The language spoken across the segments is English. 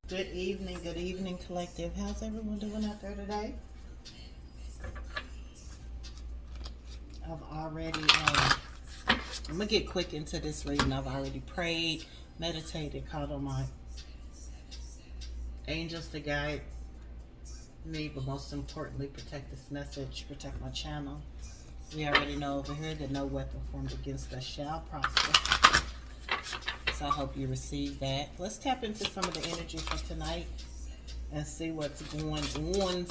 Good evening, collective. How's everyone doing out there today? I'm gonna get quick into this reading. I've already prayed, meditated, called on my angels to guide me, but most importantly, protect this message, protect my channel. We already know over here that no weapon formed against us shall prosper. So I hope you receive that. Let's tap into some of the energy for tonight and see what's going on.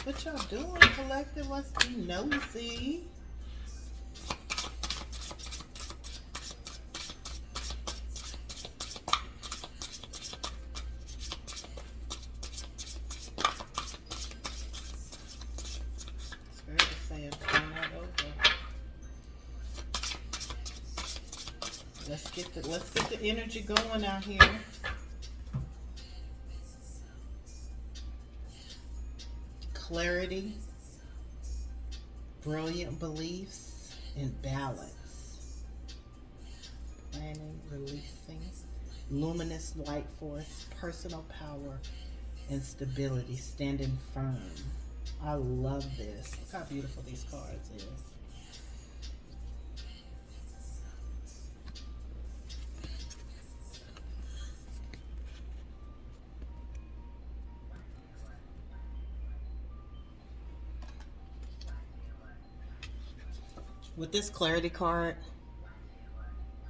What y'all doing, collective? Let's be nosy. Spirit is saying, turn that over. Let's get the energy going out here. Clarity, brilliant beliefs, and balance. Planning, releasing, luminous light force, personal power, and stability, standing firm. I love this. Look how beautiful these cards is. With this clarity card,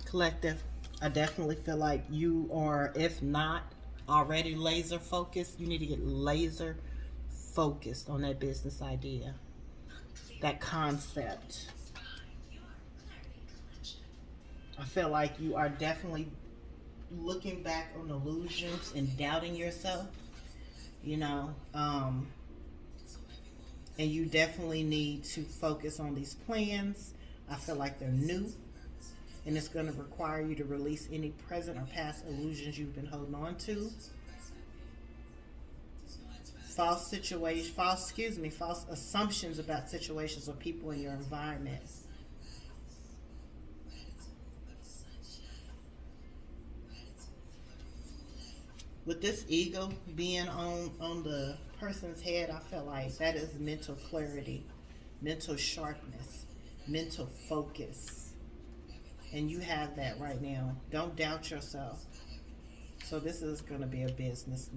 collective, I definitely feel like you are, if not already laser focused, you need to get laser focused on that business idea, that concept. I feel like you are definitely looking back on illusions and doubting yourself, and you definitely need to focus on these plans. I feel like they're new, and it's going to require you to release any present or past illusions you've been holding on to. False assumptions about situations or people in your environment. With this eagle being on the person's head, I feel like that is mental clarity, mental sharpness, mental focus. And you have that right now. Don't doubt yourself. So this is going to be a business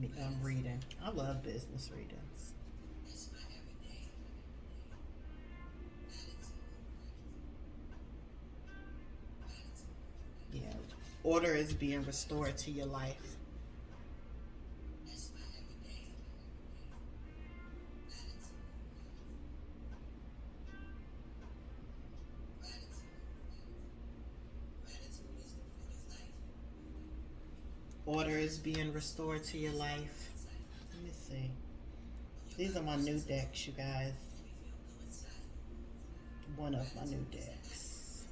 reading. I love business readings. Yeah. Order is being restored to your life. Order is being restored to your life. Let me see. These are my new decks, you guys. One of my new decks.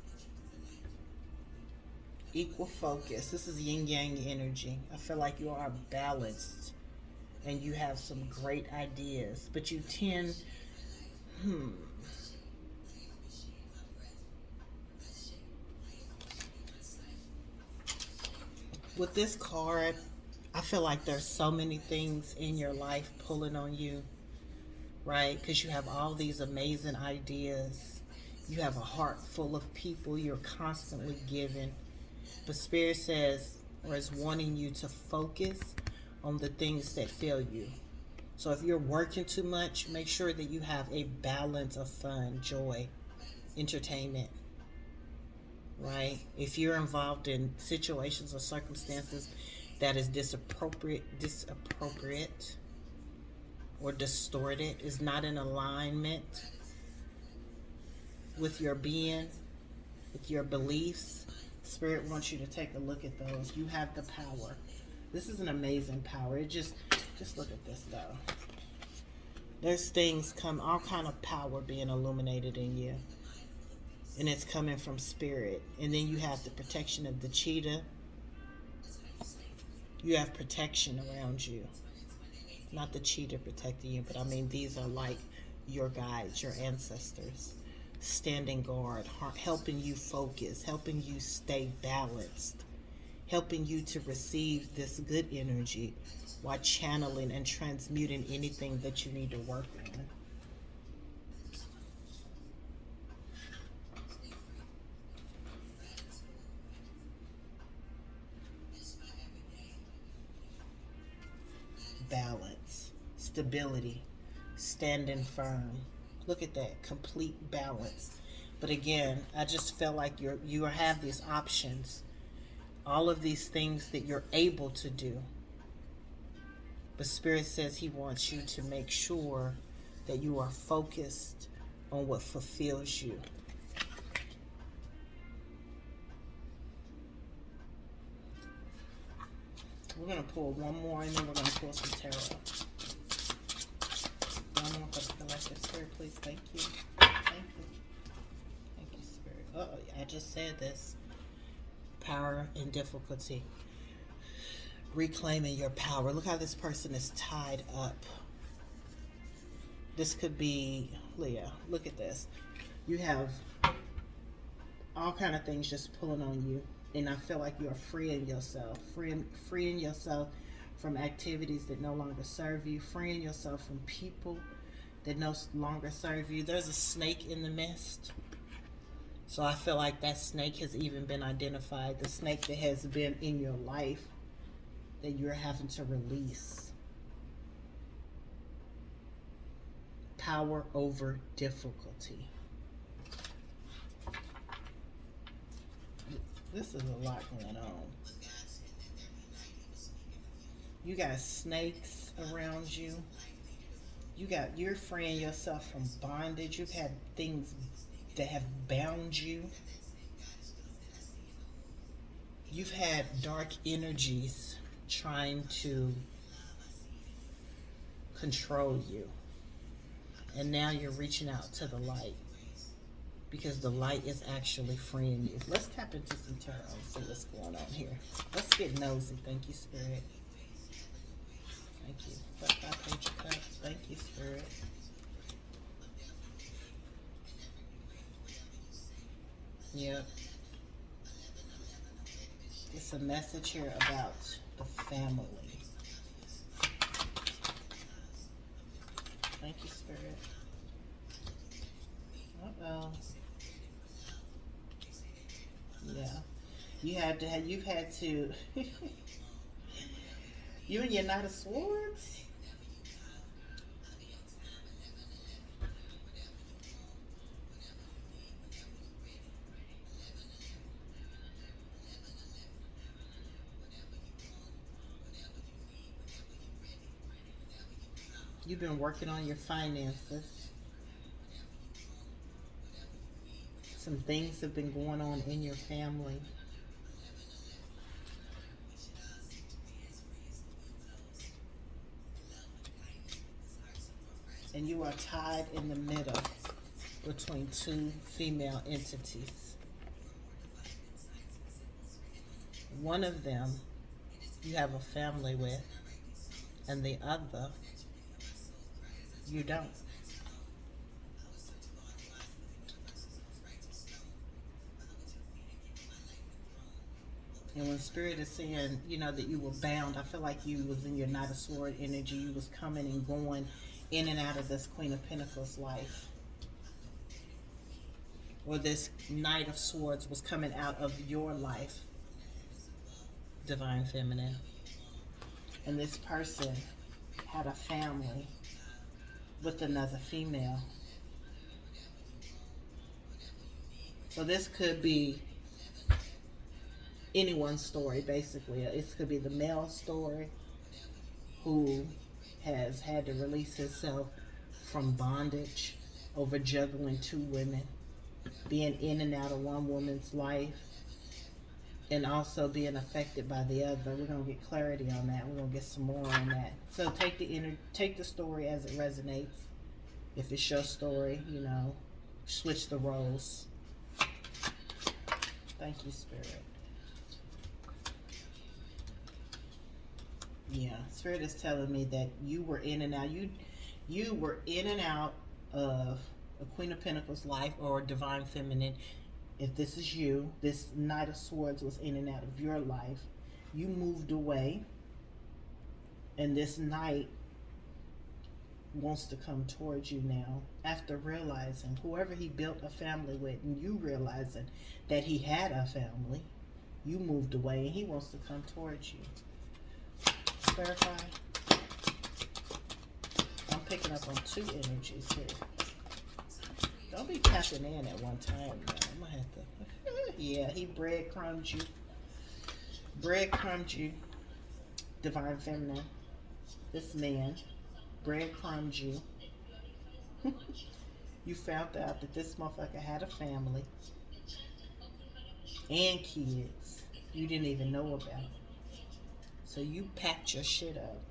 Equal focus. This is yin yang energy. I feel like you are balanced and you have some great ideas, but you tend with this card, I feel like there's so many things in your life pulling on you, right? Because you have all these amazing ideas. You have a heart full of people. You're constantly giving. But Spirit says, or is wanting you to focus on the things that fill you. So if you're working too much, make sure that you have a balance of fun, joy, entertainment. Right? If you're involved in situations or circumstances that is disappropriate or distorted, is not in alignment with your being, with your beliefs, Spirit wants you to take a look at those. You have the power. This is an amazing power. It just look at this though. There's things all kind of power being illuminated in you. And it's coming from Spirit. And then you have the protection of the cheetah. You have protection around you. Not the cheetah protecting you, but I mean these are like your guides, your ancestors. standing guard, helping you focus, helping you stay balanced, helping you to receive this good energy while channeling and transmuting anything that you need to work on. Balance, stability, standing firm. Look at that, complete balance. But again, I just feel like you have these options, all of these things that you're able to do. But Spirit says He wants you to make sure that you are focused on what fulfills you. We're going to pull one more, and then we're going to pull some tarot. One more, because I feel like the Spirit, please, thank you. Thank you. Thank you, Spirit. I just said this. Power and difficulty. Reclaiming your power. Look how this person is tied up. This could be Leah. Look at this. You have all kind of things just pulling on you. And I feel like you're freeing yourself. Freeing yourself from activities that no longer serve you. Freeing yourself from people that no longer serve you. There's a snake in the mist. So I feel like that snake has even been identified. The snake that has been in your life that you're having to release. Power over difficulty. This is a lot going on. You got snakes around you. You're freeing yourself from bondage. You've had things that have bound you. You've had dark energies trying to control you. And now you're reaching out to the light, because the light is actually freeing you. Let's tap into some tarot and see what's going on here. Let's get nosy. Thank you, Spirit. Thank you. Page of Cups. Thank you, Spirit. Yep. It's a message here about the family. Thank you, Spirit. Uh-oh. Yeah. You've had to you and your Knight of Swords? You've been working on your finances. Some things have been going on in your family. And you are tied in the middle between two female entities. One of them you have a family with, and the other you don't. And when Spirit is saying, that you were bound, I feel like you was in your Knight of Swords energy. You was coming and going in and out of this Queen of Pentacles life. Or this Knight of Swords was coming out of your life, Divine Feminine. And this person had a family with another female. So this could be anyone's story, basically. It could be the male story who has had to release himself from bondage over juggling two women, being in and out of one woman's life, and also being affected by the other. We're going to get clarity on that. We're going to get some more on that. So take the story as it resonates. If it's your story, switch the roles. Thank you, Spirit. Yeah, Spirit is telling me that you were in and out. You were in and out of a Queen of Pentacles life or a Divine Feminine. If this is you, this Knight of Swords was in and out of your life. You moved away, and this Knight wants to come towards you now after realizing whoever he built a family with, and you realizing that he had a family. You moved away, and he wants to come towards you. Clarify. I'm picking up on two energies here. Don't be tapping in at one time, man. I'm gonna have to. Yeah, he breadcrumbed you. Breadcrumbed you. Divine Feminine. This man breadcrumbed you. You found out that this motherfucker had a family and kids you didn't even know about. So you packed your shit up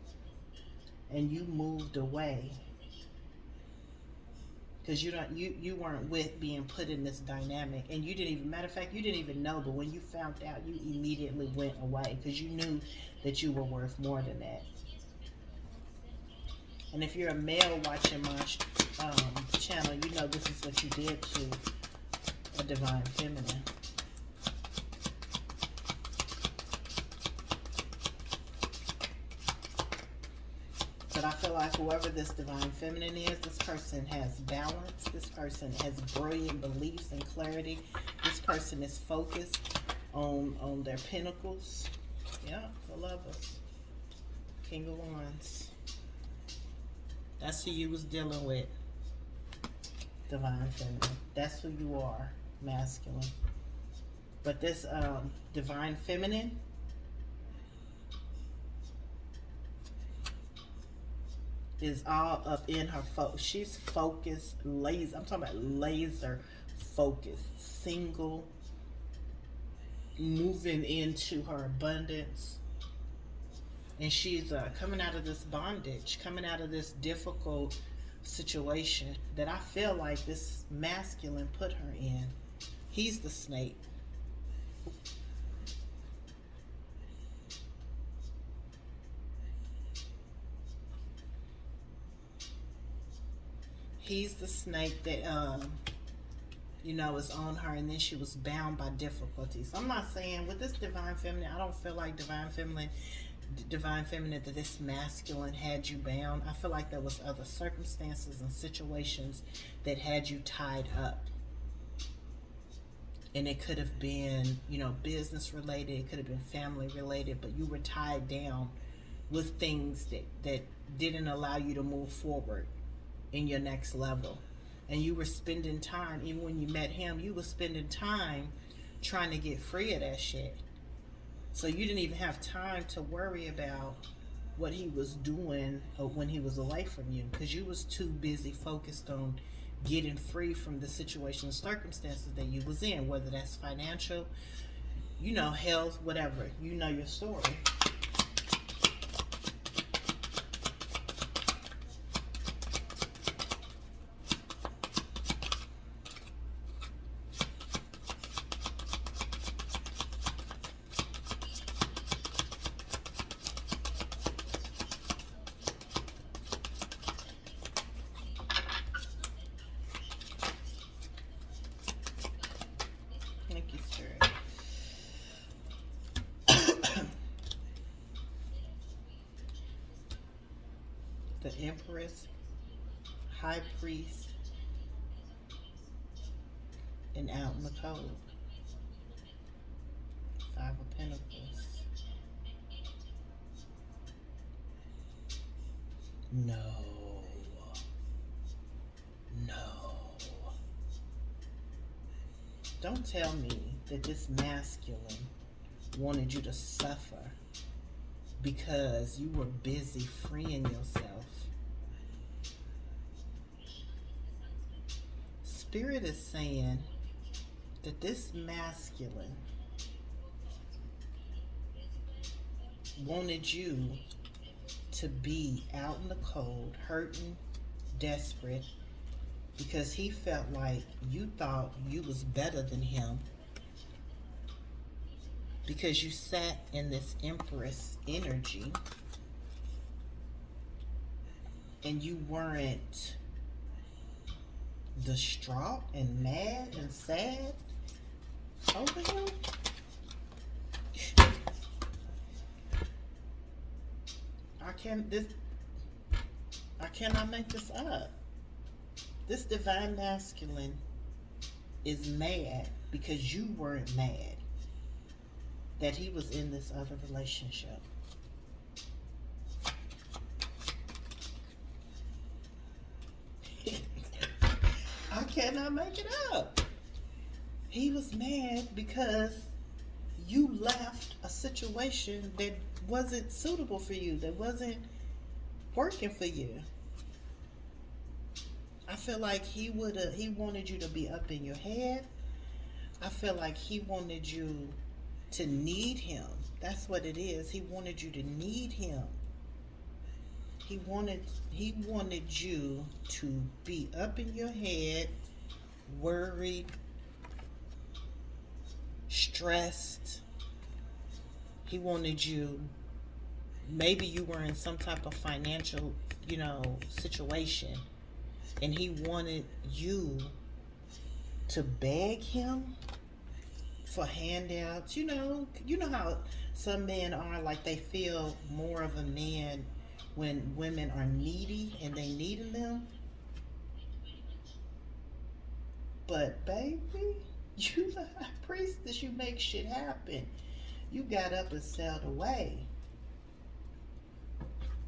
and you moved away because you weren't with being put in this dynamic, and you didn't even, matter of fact, you didn't even know, but when you found out, you immediately went away because you knew that you were worth more than that. And if you're a male watching my channel, you know this is what you did to a Divine Feminine. But I feel like whoever this Divine Feminine is, this person has balance. This person has brilliant beliefs and clarity. This person is focused on their pentacles. Yeah, the Lovers. King of Wands. That's who you was dealing with, Divine Feminine. That's who you are, masculine. But this Divine Feminine is all up in her focus. She's focused, laser. I'm talking about laser focused, single, moving into her abundance. And she's coming out of this bondage, coming out of this difficult situation that I feel like this masculine put her in. He's the snake. He's the snake that, you know, is on her, and then she was bound by difficulties. I'm not saying with this Divine Feminine, I don't feel like Divine Feminine, that this masculine had you bound. I feel like there was other circumstances and situations that had you tied up. And it could have been, you know, business related, it could have been family related, but you were tied down with things that didn't allow you to move forward in your next level. And you were spending time, even when you met him, you were spending time trying to get free of that shit. So you didn't even have time to worry about what he was doing when he was away from you, because you was too busy focused on getting free from the situation and circumstances that you was in, whether that's financial, you know, health, whatever. You know your story. The Empress, High Priest, and out in the cold. Five of Pentacles. No. Don't tell me that this masculine wanted you to suffer because you were busy freeing yourself. Spirit is saying that this masculine wanted you to be out in the cold, hurting, desperate, because he felt like you thought you was better than him, because you sat in this Empress energy and you weren't distraught and mad and sad over him. I cannot make this up. This divine masculine is mad because you weren't mad that he was in this other relationship. I cannot make it up. He was mad because you left a situation that wasn't suitable for you, that wasn't working for you. I feel like he wanted you to be up in your head. I feel like he wanted you to need him. That's what it is. He wanted you to need him. He wanted you to be up in your head, worried, stressed. He wanted you, maybe you were in some type of financial, situation, and he wanted you to beg him for handouts. You know how some men are, like, they feel more of a man when women are needy and they needing them. But baby, you the high priestess, you make shit happen. You got up and sailed away.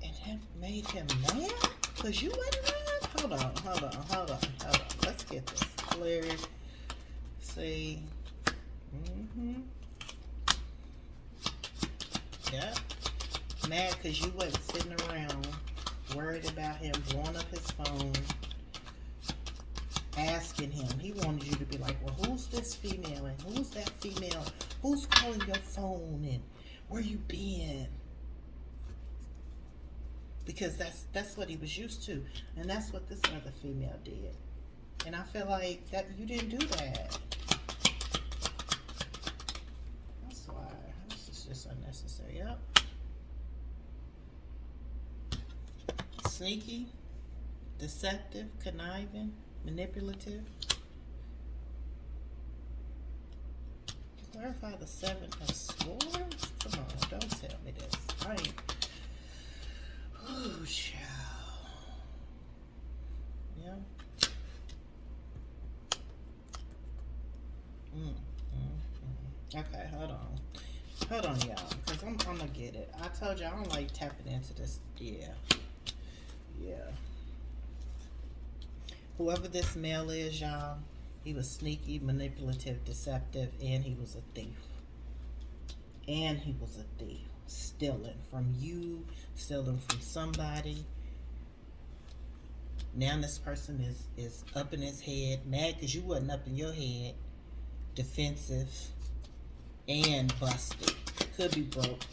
And that made him mad? Because you wasn't mad? Hold on. Let's get this cleared. See. Yep. Mad because you wasn't sitting around worried about him blowing up his phone, asking him. He wanted you to be like, well, who's this female and who's that female? Who's calling your phone and where you been? Because that's what he was used to, and that's what this other female did. And I feel like that you didn't do that. That's why this is just unnecessary. Yep. Sneaky, deceptive, conniving, manipulative. Clarify the 7 of Swords? Come on, don't tell me this. I ain't. Oh, child. Yeah. Okay, hold on, y'all, because I'm gonna get it. I told you I don't like tapping into this. Yeah. Whoever this male is, y'all, he was sneaky, manipulative, deceptive, and he was a thief. Stealing from you, stealing from somebody. Now this person is up in his head, mad because you wasn't up in your head, defensive, and busted. Could be broke.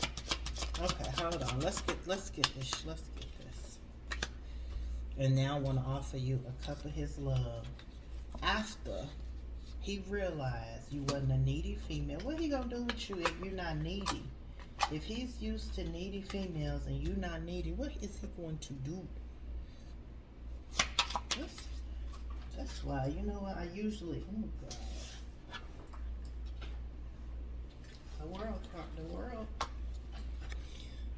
Okay, hold on. Let's get this. And now I want to offer you a cup of his love. After he realized you wasn't a needy female, what he gonna do with you if you're not needy? If he's used to needy females and you not needy, what is he going to do? That's why, you know what, I usually, oh God. The world.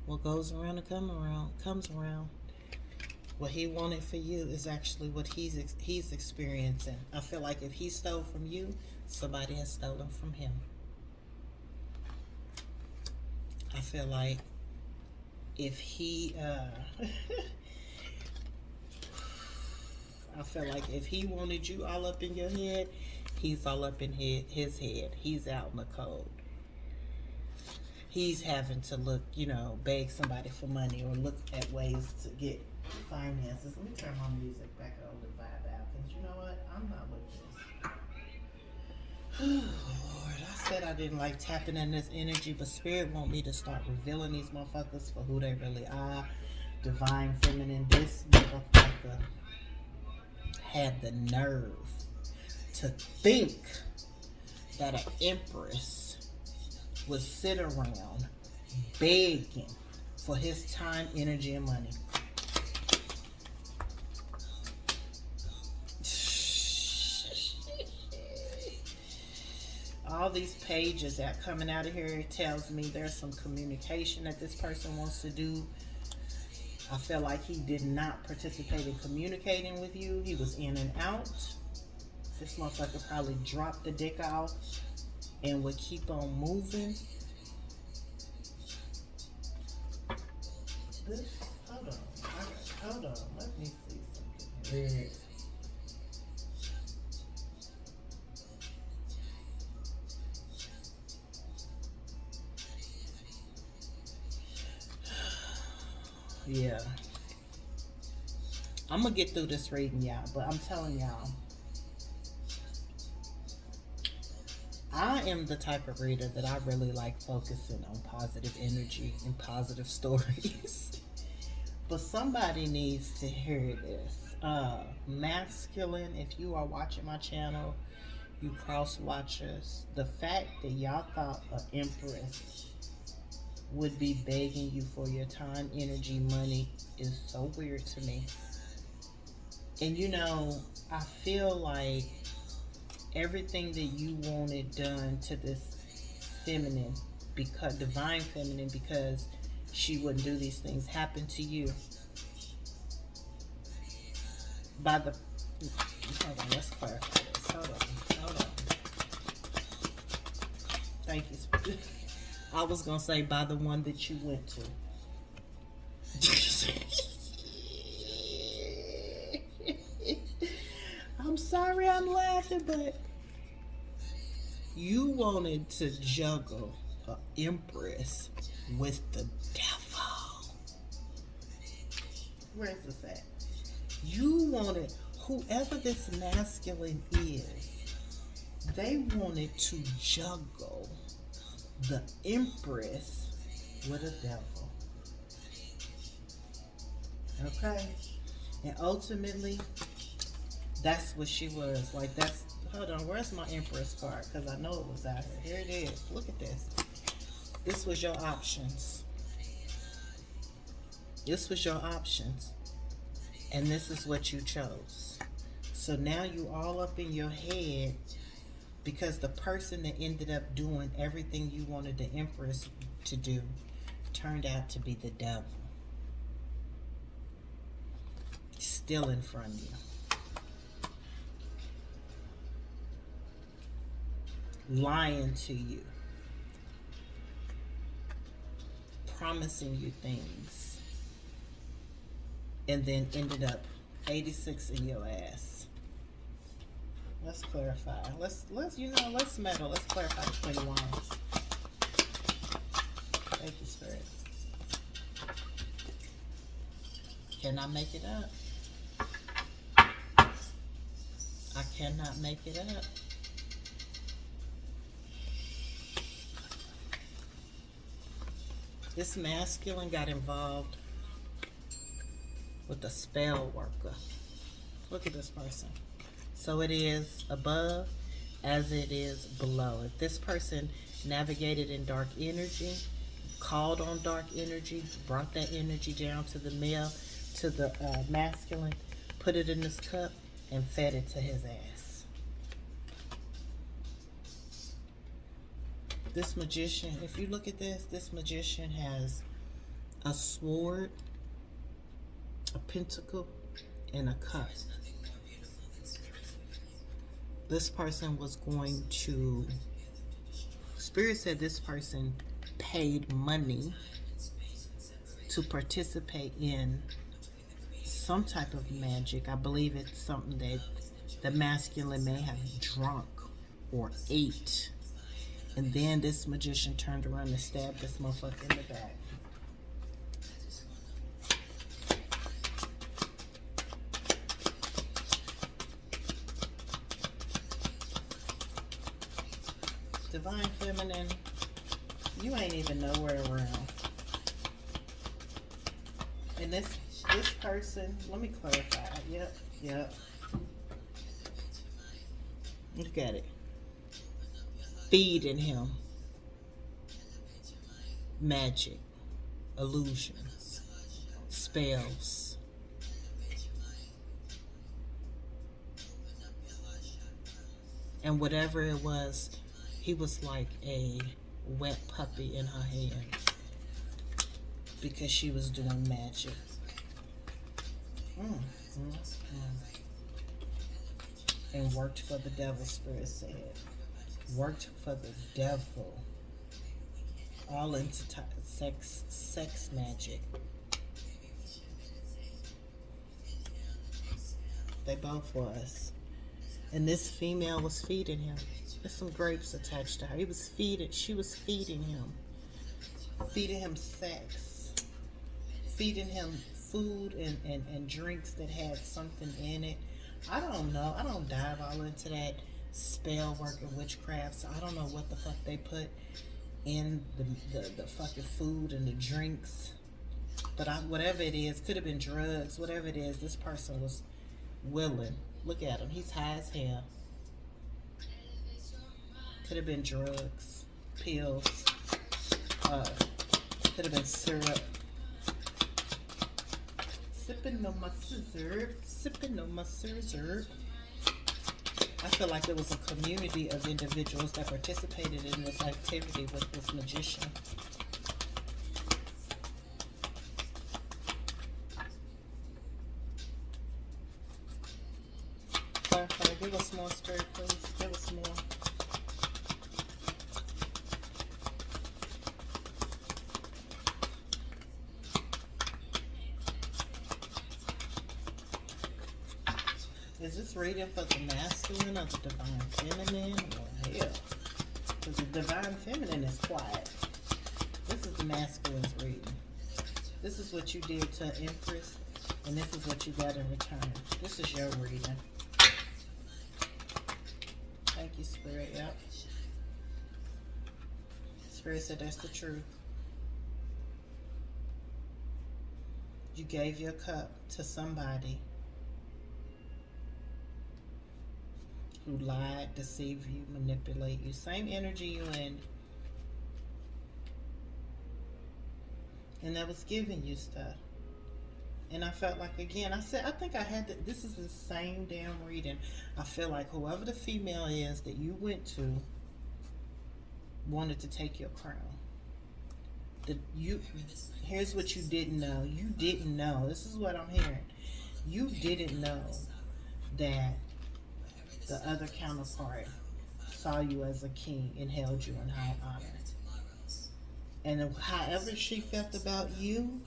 What goes around and comes around. What he wanted for you is actually what he's experiencing. I feel like if he stole from you, somebody has stolen from him. I feel like if he wanted you all up in your head, he's all up in his head. He's out in the cold. He's having to look, beg somebody for money or look at ways to get finances. Let me turn my music back on to vibe out, because you know what? I'm not with this. Oh, Lord, I said I didn't like tapping in this energy, but Spirit want me to start revealing these motherfuckers for who they really are. Divine Feminine. This motherfucker had the nerve to think that an empress would sit around begging for his time, energy, and money. all these pages that are coming out of here, it tells me there's some communication that this person wants to do. I feel like he did not participate in communicating with you. He was in and out. This motherfucker probably dropped the dick off and would keep on moving. Hold on. Let me see something here. Yeah. I'm gonna get through this reading, y'all, but I'm telling y'all, I am the type of reader that I really like focusing on positive energy and positive stories. But somebody needs to hear this. Masculine, if you are watching my channel, you cross watchers, the fact that y'all thought an empress would be begging you for your time, energy, money is so weird to me. And you know, I feel like everything that you wanted done to this feminine, because divine feminine, because she wouldn't do these things, happened to you by the, hold on, let's clarify this. Hold on. Thank you. I was gonna say by the one that you went to. I'm sorry I'm laughing, but you wanted to juggle an empress with the devil. Where's this at? You wanted, whoever this masculine is, they wanted to juggle the empress with a devil. Okay? And ultimately, that's what she was. Like, that's, hold on, where's my empress card? Because I know it was out here. Here it is. Look at this. This was your options. This was your options. And this is what you chose. So now you all up in your head because the person that ended up doing everything you wanted the empress to do turned out to be the devil. Still in front of you. Lying to you. Promising you things. And then ended up 86 in your ass. Let's clarify. Let's meddle. Let's clarify the Queen of Wands. Thank you, Spirit. Can I make it up? I cannot make it up. This masculine got involved with a spell worker. Look at this person. So it is above as it is below. If this person navigated in dark energy, called on dark energy, brought that energy down to the male, to the masculine, put it in this cup, and fed it to his ass. This magician, if you look at this magician has a sword, a pentacle, and a cup. This person was going to, Spirit said this person paid money to participate in some type of magic. I believe it's something that the masculine may have drunk or ate. And then this magician turned around and stabbed this motherfucker in the back. Divine Feminine, you ain't even nowhere around. And this person, let me clarify. Yep. Look at it. Feeding him magic, illusions, spells. And whatever it was He was like a wet puppy in her hands because she was doing magic. And worked for the devil, Spirit said. Worked for the devil. All into sex magic. They both was. And this female was feeding him. There's some grapes attached to her. She was feeding him. Feeding him sex. Feeding him food and drinks that had something in it. I don't know. I don't dive all into that spell work and witchcraft, so I don't know what the fuck they put in the fucking food and the drinks. But whatever it is, could have been drugs, whatever it is, this person was willing. Look at him. He's high as hell. Could have been drugs, pills, could have been syrup. Sipping on my scissor, sipping on my scissor. I feel like there was a community of individuals that participated in this activity with this magician. Clarify, give us more story, please. Give us more. Is this reading for the masculine or the divine feminine? Or hell? Because the divine feminine is quiet. This is the masculine's reading. This is what you did to Empress, and this is what you got in return. This is your reading. Thank you, Spirit. Yep. Spirit said that's the truth. You gave your cup to somebody who lied, deceived you, manipulate you. Same energy you in. And that was giving you stuff. And I felt like, again, I think I had to, this is the same damn reading. I feel like whoever the female is that you went to wanted to take your crown. Here's what you didn't know. You didn't know. This is what I'm hearing. You didn't know that the other counterpart saw you as a king and held you in high honor. And however she felt about you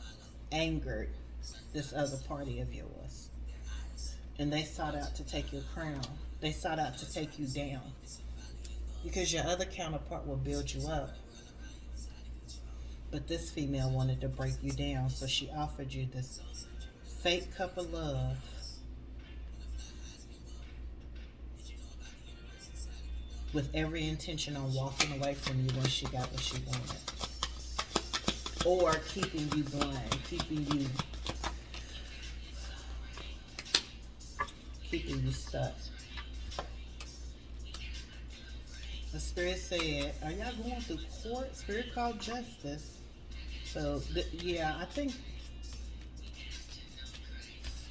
angered this other party of yours. And they sought out to take your crown. They sought out to take you down. Because your other counterpart will build you up. But this female wanted to break you down, so she offered you this fake cup of love. With every intention on walking away from you when she got what she wanted. Or keeping you blind, keeping you stuck. The Spirit said, are y'all going through court? Spirit called justice. So, yeah, I think,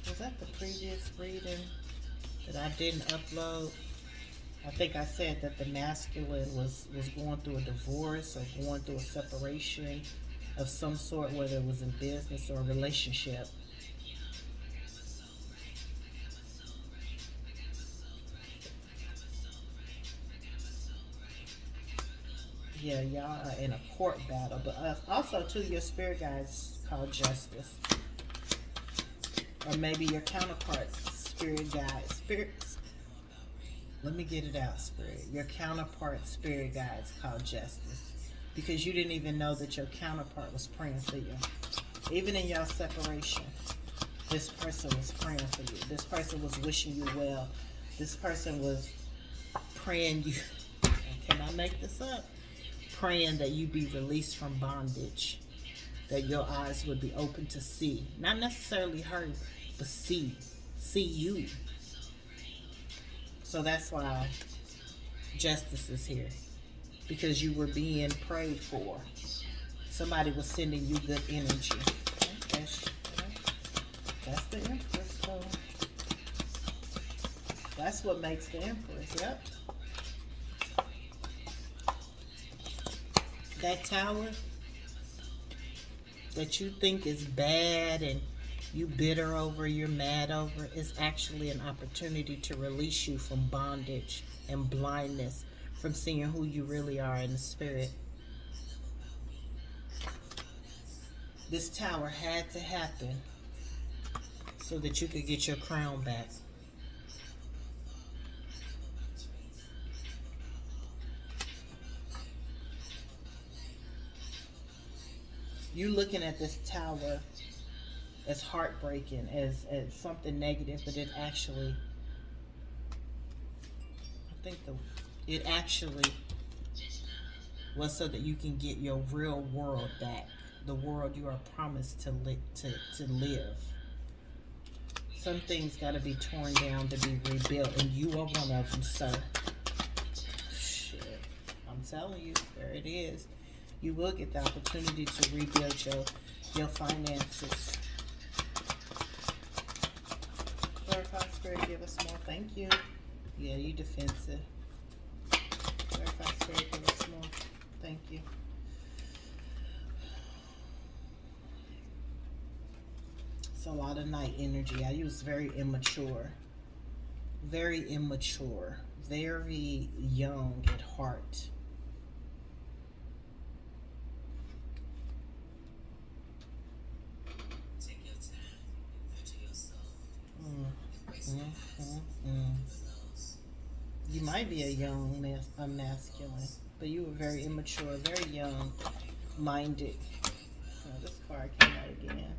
was that the previous reading that I didn't upload? I think I said that the masculine was going through a divorce or going through a separation of some sort, whether it was in business or a relationship. Yeah, y'all are in a court battle. But also, too, your spirit guides called justice. Or maybe your counterpart, spirit guide. Let me get it out, Spirit. Your counterpart, spirit guides called justice. Because you didn't even know that your counterpart was praying for you. Even in your separation, this person was praying for you. This person was wishing you well. This person was praying you, can I make this up? Praying that you be released from bondage. That your eyes would be open to see. Not necessarily her, but see. See you. So that's why justice is here. Because you were being prayed for. Somebody was sending you good energy. Okay, that's the Empress, though. That's what makes the Empress, yep. That tower that you think is bad and you bitter over, you're mad over, is actually an opportunity to release you from bondage and blindness, from seeing who you really are in the spirit. This tower had to happen so that you could get your crown back. You looking at this tower as heartbreaking, as something negative, but it actually, I think it actually was so that you can get your real world back, the world you are promised to live. Some things got to be torn down to be rebuilt, and you are one of them, sir. Shit, I'm telling you, there it is. You will get the opportunity to rebuild your finances. Clarify, Spirit, give us more. Thank you. Yeah, you defensive. Clarify, Spirit, give us more. Thank you. It's a lot of night energy. I use very immature. Very immature. Very young at heart. You might be a young masculine, but you were very immature, very young minded. Oh, this card came out again.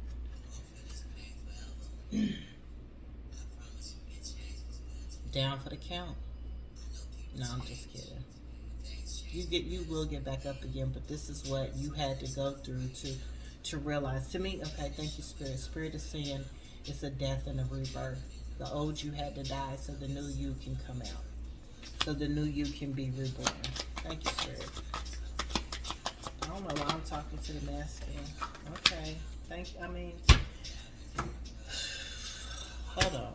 Down for the count. No, I'm just kidding. You will get back up again, but this is what you had to go through to realize. To me, okay, thank you, Spirit. Spirit is saying it's a death and a rebirth. The old you had to die so the new you can come out. So the new you can be reborn. Thank you, Spirit. I don't know why I'm talking to the masculine. Okay. Thank you. I mean, hold on.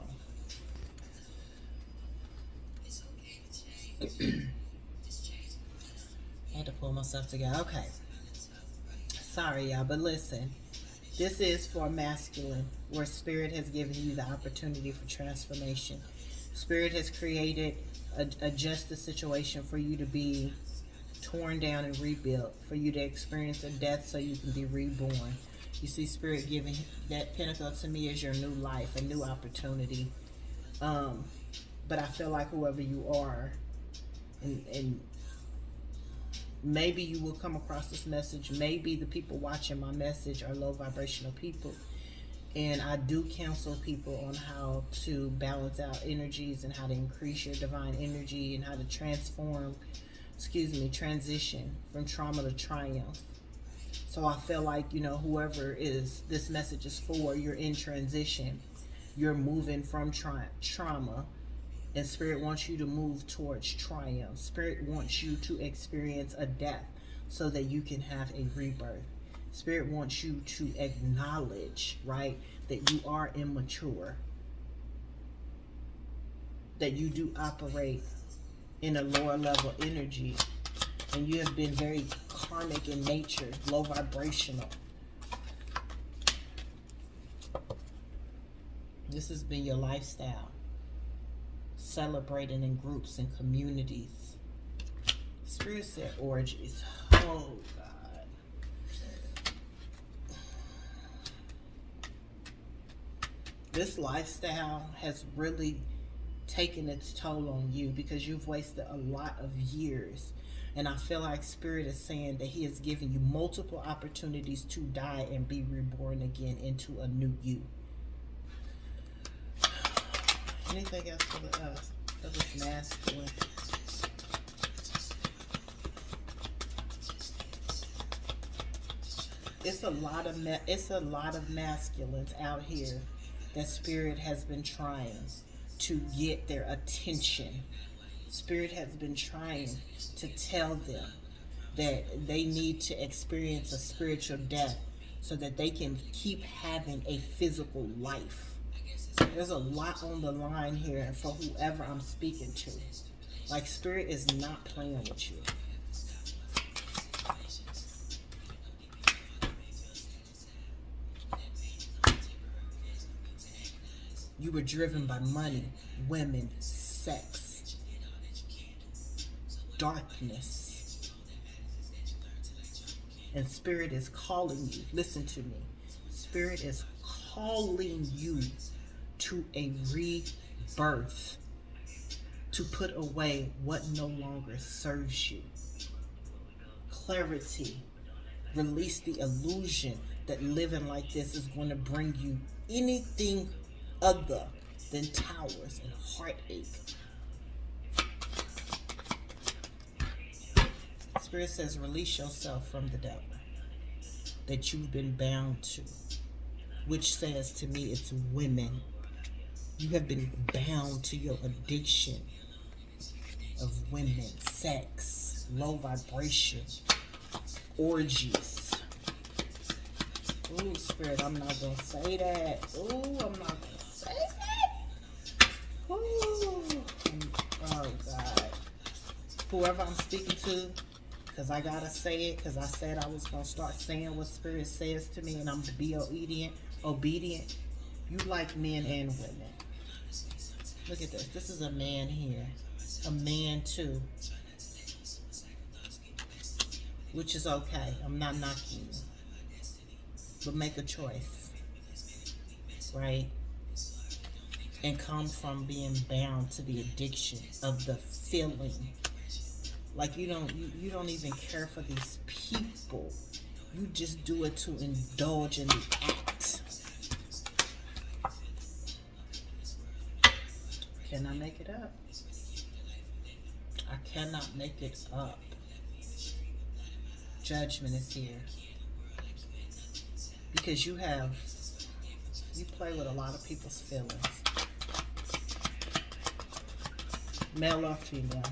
I had to pull myself together. Okay. Sorry, y'all, but listen. This is for masculine, where Spirit has given you the opportunity for transformation. Spirit has created a justice situation for you to be torn down and rebuilt, for you to experience a death so you can be reborn. You see Spirit giving that pentacle to me as your new life, a new opportunity. But I feel like whoever you are, and maybe you will come across this message. Maybe the people watching my message are low vibrational people. And I do counsel people on how to balance out energies and how to increase your divine energy and how to transition from trauma to triumph. So I feel like, whoever this message is for, you're in transition. You're moving from trauma. And Spirit wants you to move towards triumph. Spirit wants you to experience a death so that you can have a rebirth. Spirit wants you to acknowledge, right, that you are immature. That you do operate in a lower level energy. And you have been very karmic in nature, low vibrational. This has been your lifestyle. Celebrating in groups and communities. Spirit said orgies. Oh God. This lifestyle has really taken its toll on you because you've wasted a lot of years. And I feel like Spirit is saying that He has given you multiple opportunities to die and be reborn again into a new you. Anything else for this masculine? It's a lot of masculines out here that Spirit has been trying to get their attention. Spirit has been trying to tell them that they need to experience a spiritual death so that they can keep having a physical life. There's a lot on the line here, and for whoever I'm speaking to, like Spirit is not playing with you. You were driven by money, women, sex, darkness. And Spirit is calling you. Listen to me. Spirit is calling you to a rebirth, to put away what no longer serves you. Clarity. Release the illusion that living like this is going to bring you anything other than towers and heartache. Spirit says release yourself from the devil that you've been bound to, which says to me it's women. You have been bound to your addiction of women, sex, low vibration, orgies. Ooh, Spirit, I'm not going to say that. Ooh, I'm not going to say that. Ooh. Oh, God. Whoever I'm speaking to, because I got to say it, because I said I was going to start saying what Spirit says to me, and I'm to be obedient. You like men and women. Look at this. This is a man here. A man, too. Which is okay. I'm not knocking you. But make a choice. Right? And come from being bound to the addiction of the feeling. Like you don't even care for these people. You just do it to indulge in the act. Can I make it up? I cannot make it up. Judgment is here. Because you play with a lot of people's feelings. Male or female.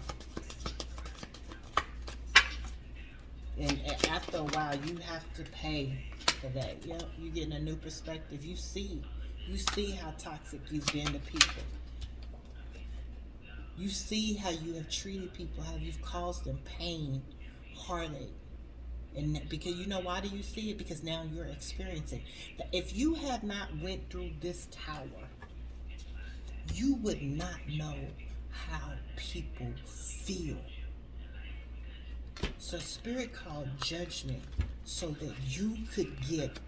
And after a while, you have to pay for that. Yep, you're getting a new perspective. You see how toxic you've been to people. You see how you have treated people, how you've caused them pain, heartache. And because you know why do you see it? Because now you're experiencing. If you had not went through this tower, you would not know how people feel. So Spirit called judgment so that you could get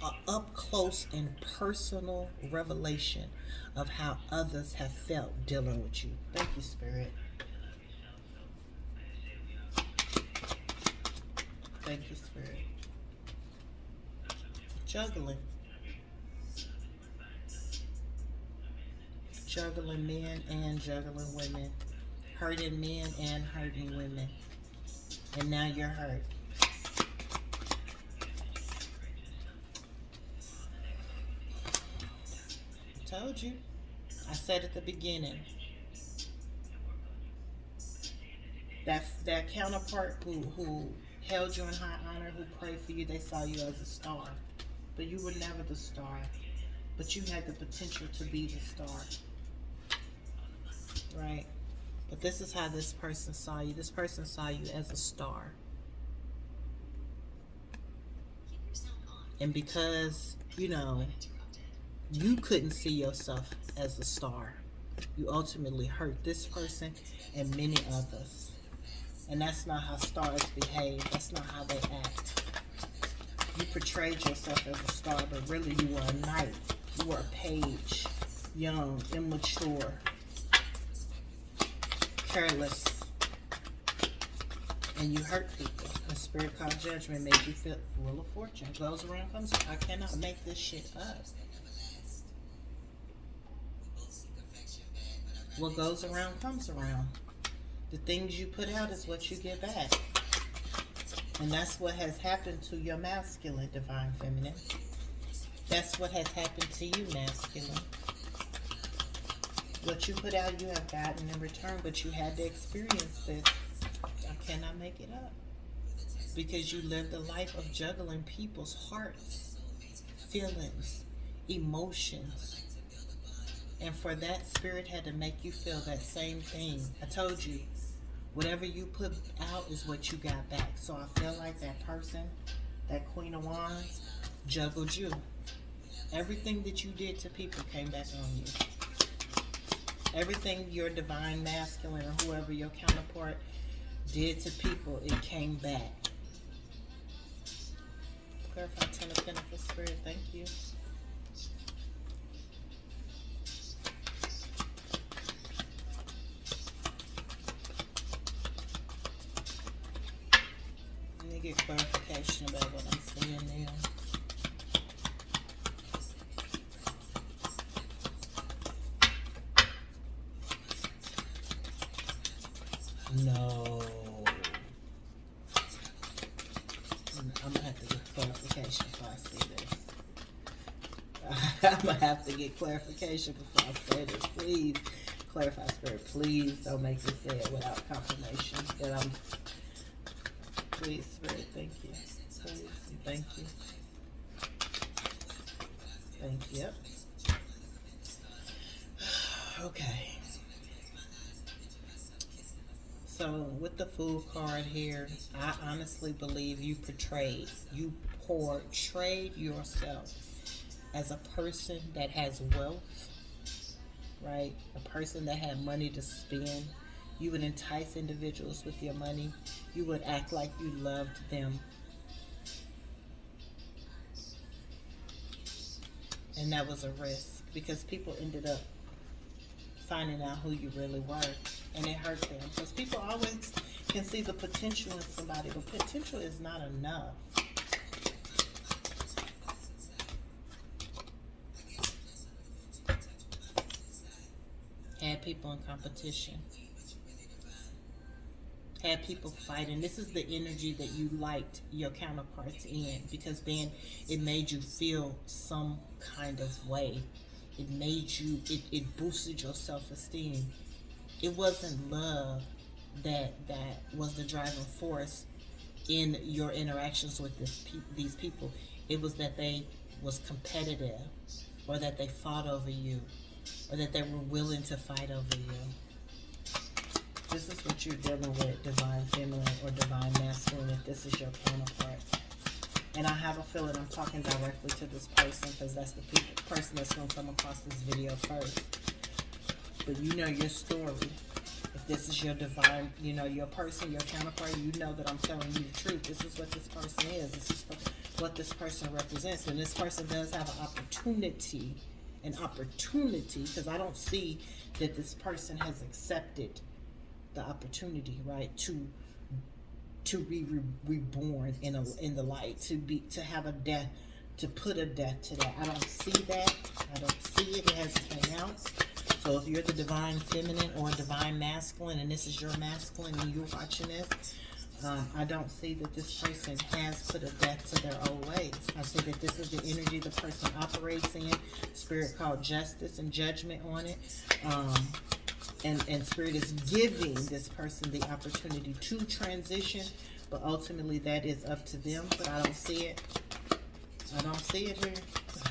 an up close and personal revelation of how others have felt dealing with you. Thank you, Spirit. Thank you, Spirit. Juggling. Juggling men and juggling women. Hurting men and hurting women. And now you're hurt. I told you. I said at the beginning. That counterpart who held you in high honor, who prayed for you, they saw you as a star. But you were never the star. But you had the potential to be the star. Right? But this is how this person saw you. This person saw you as a star. And because, you couldn't see yourself as a star, you ultimately hurt this person and many others. And that's not how stars behave. That's not how they act. You portrayed yourself as a star, but really you were a knight. You were a page. Young, immature, careless. And you hurt people. The Spirit called judgment made you feel full of fortune. Goes around, comes around. I cannot make this shit up. What goes around comes around. The things you put out is what you get back. And that's what has happened to your masculine, divine feminine. That's what has happened to you, masculine. What you put out, you have gotten in return, but you had to experience this. I cannot make it up. Because you lived a life of juggling people's hearts, feelings, emotions. And for that, Spirit had to make you feel that same thing. I told you, whatever you put out is what you got back. So I feel like that person, that Queen of Wands, juggled you. Everything that you did to people came back on you. Everything your divine masculine or whoever your counterpart did to people, it came back. Clarify 10 of Pentacles, Spirit. Thank you. Let me get clarification about what I'm seeing now. No. I'm gonna have to get clarification before I say this. I'm gonna have to get clarification before I say this. Please clarify, Spirit. Please don't make me say it without confirmation. That I'm. Please, Spirit. Thank you. Please. Thank you. Thank you. Yep. Okay. So with the Fool card here, I honestly believe you portrayed yourself as a person that has wealth, right? A person that had money to spend. You would entice individuals with your money. You would act like you loved them. And that was a risk because people ended up finding out who you really were. And it hurt them because people always can see the potential in somebody, but potential is not enough. Had people in competition, had people fighting. This is the energy that you liked your counterparts in, because then it made you feel some kind of way. It made you, it boosted your self-esteem. It wasn't love that was the driving force in your interactions with these people. It was that they was competitive, or that they fought over you, or that they were willing to fight over you. This is what you're dealing with, divine feminine or divine masculine, if this is your counterpart. And I have a feeling I'm talking directly to this person because that's the person that's going to come across this video first. But you know your story. If this is your divine, you know, your person, your counterpart, you know that I'm telling you the truth. This is what this person is. This is what this person represents. And this person does have an opportunity, because I don't see that this person has accepted the opportunity, right, to be reborn in the light, to have a death, to put a death to that. I don't see that. I don't see it. It hasn't came out. So if you're the divine feminine or divine masculine, and this is your masculine and you're watching this, I don't see that this person has put a death to their old ways. I see that this is the energy the person operates in. Spirit called justice and judgment on it. And Spirit is giving this person the opportunity to transition, but ultimately that is up to them. But I don't see it. I don't see it here.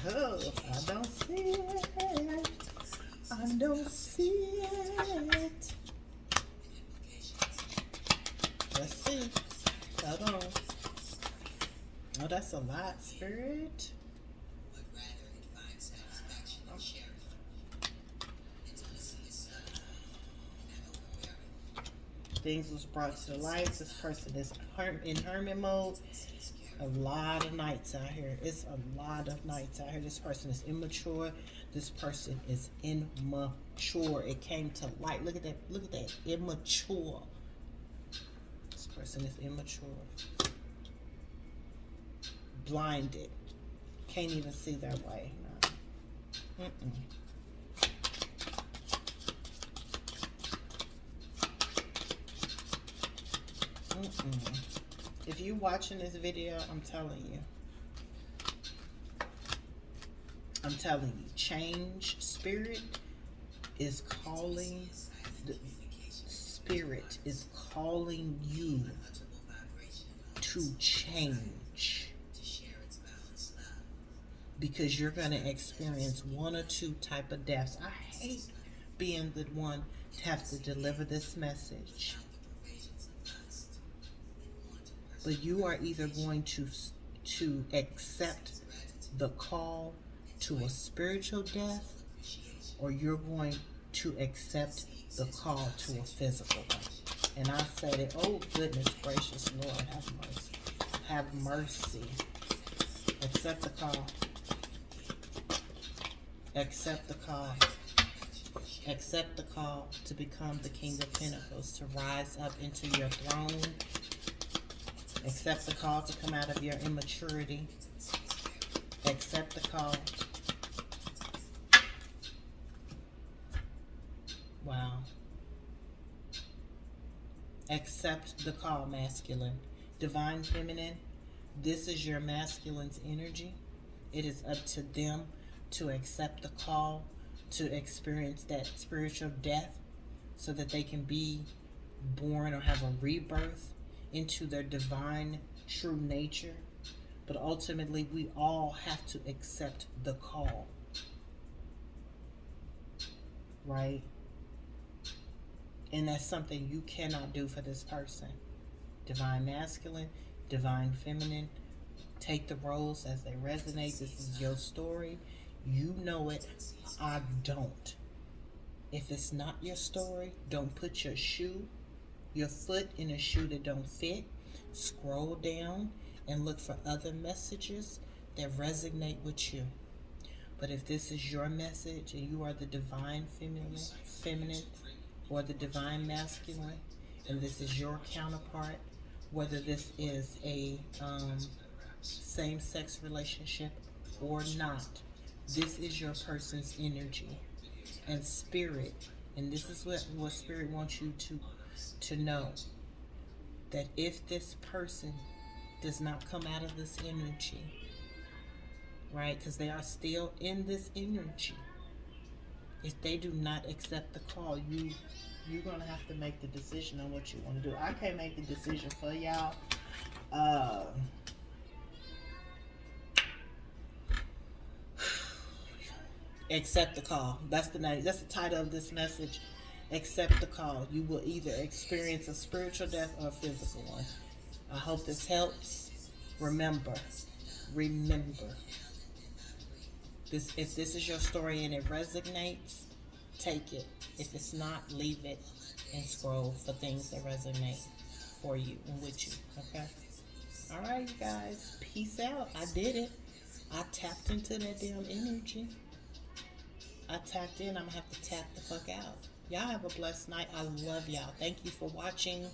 Oh, I don't see it. I don't see it. Let's see. Hold on. Oh, that's a lot, Spirit. Things was brought to light. This person is in hermit mode. A lot of nights out here. It's a lot of nights out here. This person is immature. This person is immature. It came to light. Look at that. Look at that. Immature. This person is immature. Blinded. Can't even see their way. No. If you're watching this video, I'm telling you, change. Spirit is calling. The Spirit is calling you to change, because you're going to experience one or two type of deaths. I hate being the one to have to deliver this message. But you are either going to accept the call to a spiritual death, or you're going to accept the call to a physical one. And I said it, oh goodness gracious, Lord, have mercy. Have mercy. Accept the call. Accept the call. Accept the call to become the King of Pentacles, to rise up into your throne. Accept the call to come out of your immaturity. Accept the call. Wow. Accept the call, masculine. Divine feminine, this is your masculine's energy. It is up to them to accept the call to experience that spiritual death so that they can be born or have a rebirth into their divine true nature. But ultimately, we all have to accept the call, right? And that's something you cannot do for this person. Divine masculine, divine feminine, take the roles as they resonate. This is your story. You know it. I don't. If it's not your story, don't put your foot in a shoe that don't fit. Scroll down and look for other messages that resonate with you. But if this is your message and you are the divine feminine or the divine masculine, and this is your counterpart, whether this is a same-sex relationship or not, this is your person's energy and spirit. And this is what spirit wants you to know, that if this person does not come out of this energy, right, because they are still in this energy, if they do not accept the call, you're going to have to make the decision on what you want to do. I can't make the decision for y'all. Accept the call. That's the name. That's the title of this message. Accept the call. You will either experience a spiritual death or a physical one. I hope this helps. Remember. This, if this is your story and it resonates, take it. If it's not, leave it and scroll for things that resonate for you and with you. Okay? All right, you guys. Peace out. I did it. I tapped into that damn energy. I tapped in. I'm going to have to tap the fuck out. Y'all have a blessed night. I love y'all. Thank you for watching.